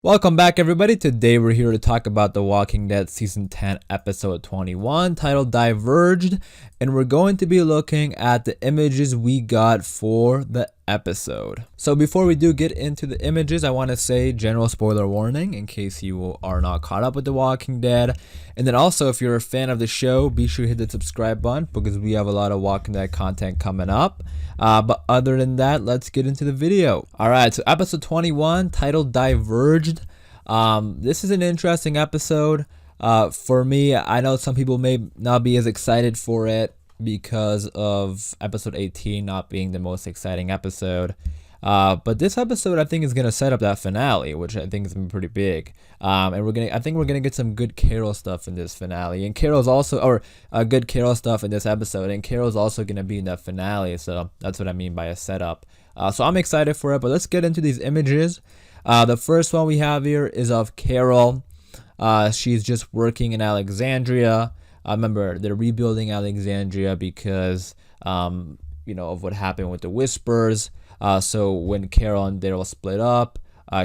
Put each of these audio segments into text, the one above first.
Welcome back, everybody. Today we're here to talk about The Walking Dead Season 10, Episode 21, titled Diverged, and we're going to be looking at the images we got for the episode. So before we do get into the images, I want to say general spoiler warning in case you are not caught up with The Walking Dead. And then also, if you're a fan of the show, be sure to hit the subscribe button because we have a lot of Walking Dead content coming up. But other than that, let's get into the video. Alright, so episode 21, titled Diverged. This is an interesting episode. For me, I know some people may not be as excited for it because of episode 18 not being the most exciting episode. But this episode I think is gonna set up that finale, which I think is gonna be pretty big. And I think we're gonna get some good Carol stuff in this finale, and Carol's also, good Carol stuff in this episode, and Carol's also gonna be in that finale. So that's what I mean by a setup. So I'm excited for it. But let's get into these images. The first one we have here is of Carol. She's just working in Alexandria. Remember, they're rebuilding Alexandria because of what happened with the Whispers. So when Carol and Daryl split up,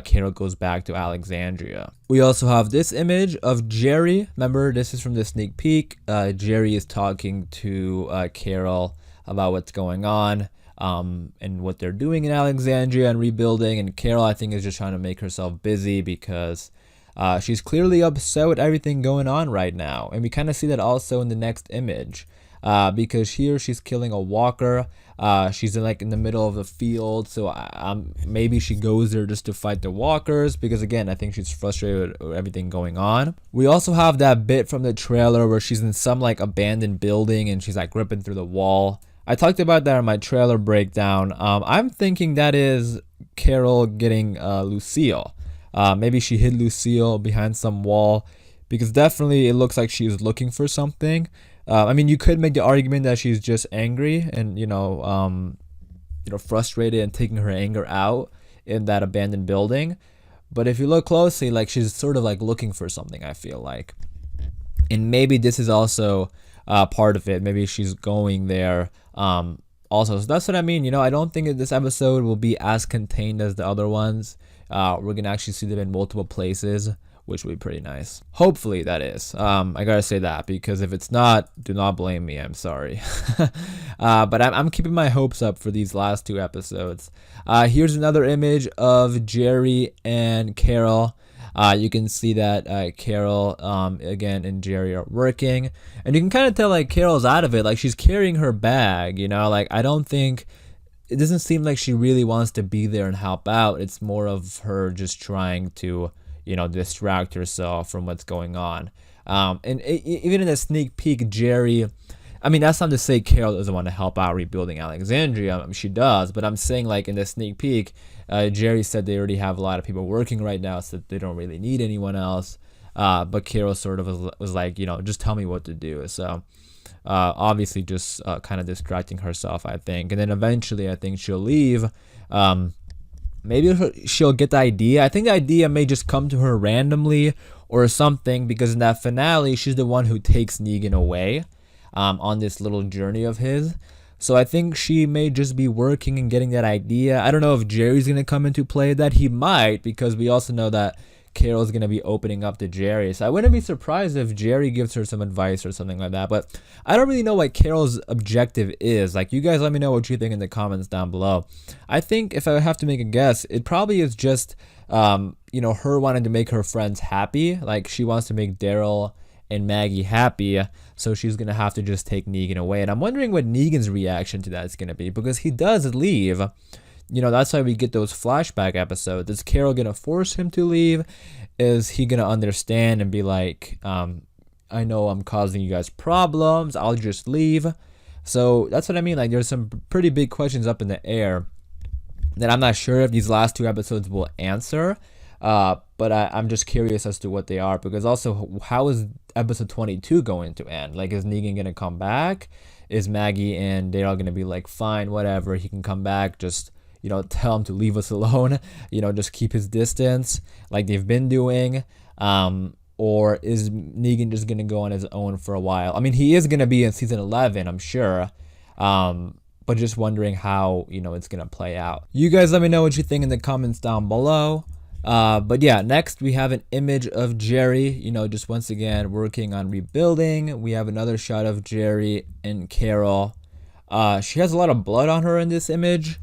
Carol goes back to Alexandria. We also have this image of Jerry. Remember, this is from the sneak peek. Jerry is talking to Carol about what's going on and what they're doing in Alexandria and rebuilding. And Carol, I think, is just trying to make herself busy because she's clearly upset with everything going on right now. And we kind of see that also in the next image. Because here she's killing a walker. She's in the middle of the field, so maybe she goes there just to fight the walkers, because again, I think she's frustrated with everything going on. We also have that bit from the trailer where she's in some abandoned building and she's ripping through the wall. I talked about that in my trailer breakdown. I'm thinking that is Carol getting Lucille. Maybe she hid Lucille behind some wall, because definitely it looks like she's looking for something. I mean, you could make the argument that she's just angry and frustrated and taking her anger out in that abandoned building. But if you look closely, she's sort of looking for something, I feel like. And maybe this is also part of it. Maybe she's going there also. So that's what I mean. I don't think that this episode will be as contained as the other ones. We're gonna actually see them in multiple places, which would be pretty nice. Hopefully, that is. I gotta say that, because if it's not, do not blame me. I'm sorry. But I'm keeping my hopes up for these last two episodes. Here's another image of Jerry and Carol. You can see that Carol, again, and Jerry are working. And you can kind of tell, Carol's out of it. She's carrying her bag, I don't think... It doesn't seem like she really wants to be there and help out. It's more of her just trying to... distract herself from what's going on. And even in a sneak peek, Jerry, I mean, that's not to say Carol doesn't want to help out rebuilding Alexandria. I mean, she does, but I'm saying in the sneak peek, Jerry said they already have a lot of people working right now, so they don't really need anyone else. But Carol sort of was just tell me what to do. So obviously just kind of distracting herself, I think. And then eventually I think she'll leave. Maybe she'll get the idea. I think the idea may just come to her randomly or something, because in that finale, she's the one who takes Negan away on this little journey of his. So I think she may just be working and getting that idea. I don't know if Jerry's going to come into play. That he might, because we also know that Carol's going to be opening up to Jerry. So I wouldn't be surprised if Jerry gives her some advice or something like that. But I don't really know what Carol's objective is. You guys let me know what you think in the comments down below. I think if I have to make a guess, it probably is just, her wanting to make her friends happy. She wants to make Daryl and Maggie happy. So she's going to have to just take Negan away. And I'm wondering what Negan's reaction to that is going to be, because he does leave. That's why we get those flashback episodes. Is Carol going to force him to leave? Is he going to understand and be like, I know I'm causing you guys problems, I'll just leave? So that's what I mean. There's some pretty big questions up in the air that I'm not sure if these last two episodes will answer. But I'm just curious as to what they are, because also, how is episode 22 going to end? Is Negan going to come back? Is Maggie and Daryl going to be fine, whatever, he can come back, just... tell him to leave us alone, just keep his distance like they've been doing. Or is Negan just going to go on his own for a while? I mean, he is going to be in season 11, I'm sure. But just wondering how, it's going to play out. You guys let me know what you think in the comments down below. But yeah, next we have an image of Jerry, just once again working on rebuilding. We have another shot of Jerry and Carol. She has a lot of blood on her in this image.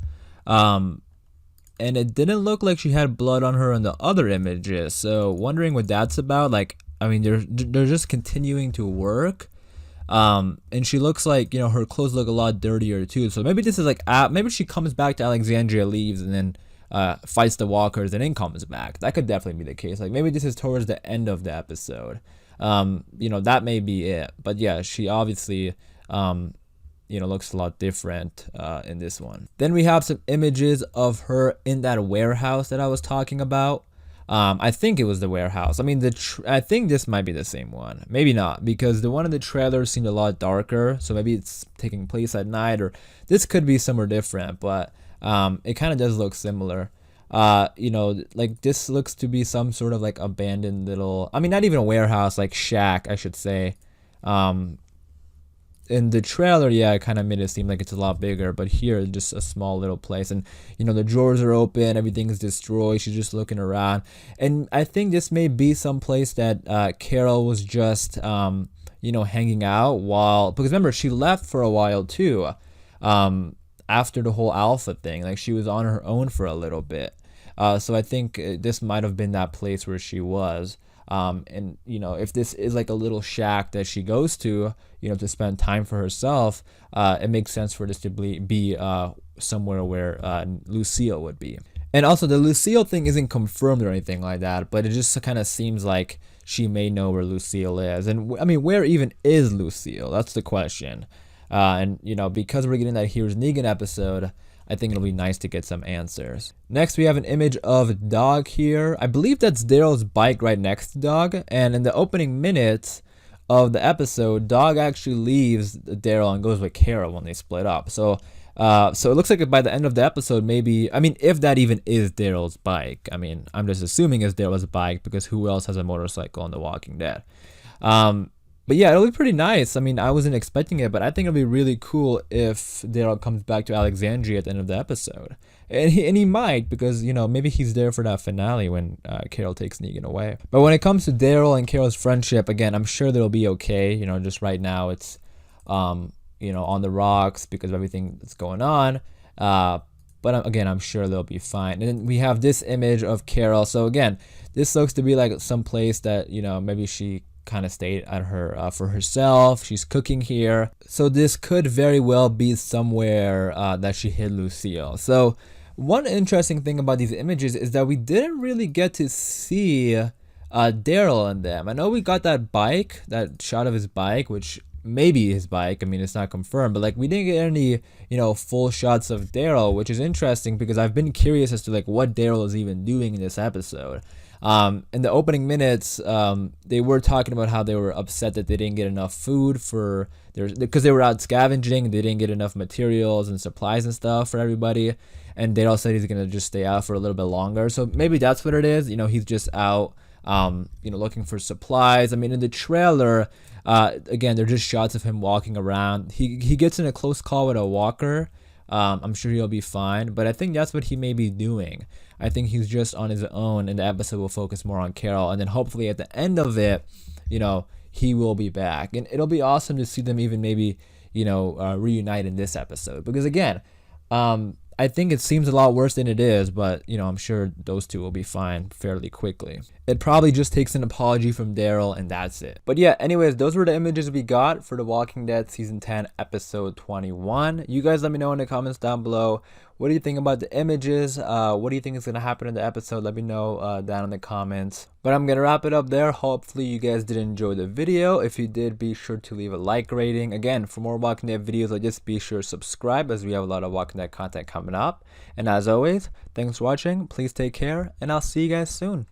And it didn't look like she had blood on her in the other images. So wondering what that's about. Like, I mean, they're just continuing to work. And she looks like, her clothes look a lot dirtier too. So maybe this is like, maybe she comes back to Alexandria, leaves, and then fights the walkers and then comes back. That could definitely be the case. Like maybe this is towards the end of the episode. That may be it. But yeah, she obviously, looks a lot different in this one. Then we have some images of her in that warehouse that I was talking about. I think it was the warehouse. I mean, I think this might be the same one. Maybe not, because the one in the trailer seemed a lot darker. So maybe it's taking place at night, or this could be somewhere different. But it kind of does look similar. Like this looks to be some sort of like abandoned little, I mean, not even a warehouse, like shack, I should say. In the trailer, yeah, it kind of made it seem like it's a lot bigger, but here just a small little place. And the drawers are open, everything's destroyed, she's just looking around. And I think this may be some place that Carol was just hanging out because remember, she left for a while too, after the whole alpha thing. Like she was on her own for a little bit. So I think this might have been that place where she was. And if this is like a little shack that she goes to, to spend time for herself, it makes sense for this to be somewhere where Lucille would be. And also the Lucille thing isn't confirmed or anything like that, but it just kind of seems like she may know where Lucille is. And I mean, where even is Lucille? That's the question. And because we're getting that Here's Negan episode, I think it'll be nice to get some answers. Next, we have an image of Dog here. I believe that's Daryl's bike right next to Dog. And in the opening minutes of the episode, Dog actually leaves Daryl and goes with Carol when they split up. So it looks like by the end of the episode, maybe, I mean, if that even is Daryl's bike. I mean, I'm just assuming it's Daryl's bike because who else has a motorcycle on The Walking Dead? But yeah, it'll be pretty nice. I mean, I wasn't expecting it, but I think it'll be really cool if Daryl comes back to Alexandria at the end of the episode. And he might, because, maybe he's there for that finale when Carol takes Negan away. But when it comes to Daryl and Carol's friendship, again, I'm sure they'll be okay. Just right now it's, on the rocks because of everything that's going on. But again, I'm sure they'll be fine. And then we have this image of Carol. So again, this looks to be like some place that, maybe she kind of stayed at her for herself. She's cooking here, so this could very well be somewhere that she hid Lucille. So one interesting thing about these images is that we didn't really get to see Daryl in them. I know we got that shot of his bike, which may be his bike. I mean, it's not confirmed, but like we didn't get any full shots of Daryl, which is interesting because I've been curious as to like what Daryl is even doing in this episode. In the opening minutes, they were talking about how they were upset that they didn't get enough food because they were out scavenging. They didn't get enough materials and supplies and stuff for everybody. And Daryl said he's gonna just stay out for a little bit longer. So maybe that's what it is. He's just out, looking for supplies. I mean, in the trailer, again, they're just shots of him walking around. He gets in a close call with a walker. I'm sure he'll be fine, but I think that's what he may be doing. I think he's just on his own, and the episode will focus more on Carol, and then hopefully at the end of it, he will be back, and it'll be awesome to see them even maybe, reunite in this episode, because again, I think it seems a lot worse than it is, but, I'm sure those two will be fine fairly quickly. It probably just takes an apology from Daryl, and that's it. But yeah, anyways, those were the images we got for The Walking Dead Season 10, Episode 21. You guys let me know in the comments down below. What do you think about the images? What do you think is going to happen in the episode? Let me know down in the comments. But I'm going to wrap it up there. Hopefully you guys did enjoy the video. If you did, be sure to leave a like rating. Again, for more Walking Dead videos like this, be sure to subscribe as we have a lot of Walking Dead content coming up. And as always, thanks for watching. Please take care, and I'll see you guys soon.